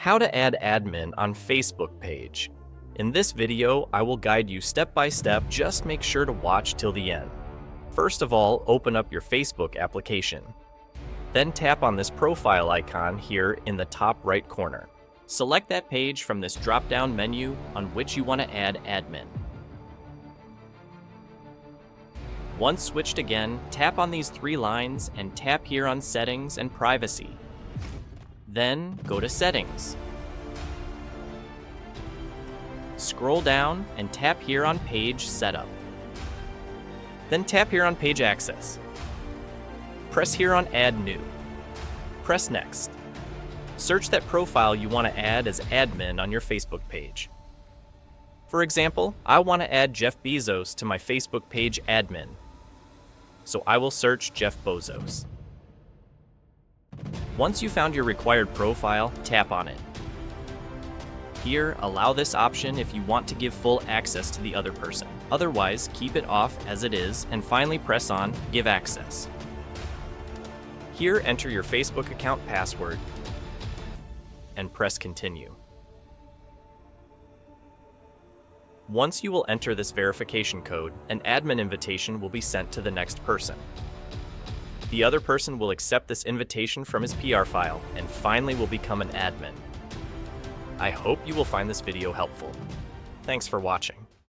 How to add admin on Facebook page. In this video, I will guide you step by step. Just make sure to watch till the end. First of all, open up your Facebook application. Then tap on this profile icon here in the top right corner. Select that page from this drop-down menu on which you want to add admin. Once switched again, tap on these three lines and tap here on Settings and Privacy. Then go to Settings. Scroll down and tap here on Page Setup. Then tap here on Page Access. Press here on Add New. Press Next. Search that profile you want to add as admin on your Facebook page. For example, I want to add Jeff Bezos to my Facebook page admin. So I will search Jeff Bezos. Once you found your required profile, tap on it. Here, allow this option if you want to give full access to the other person. Otherwise, keep it off as it is, and finally press on Give Access. Here, enter your Facebook account password and press Continue. Once you will enter this verification code, an admin invitation will be sent to the next person. The other person will accept this invitation from his PR file and finally will become an admin. I hope you will find this video helpful. Thanks for watching.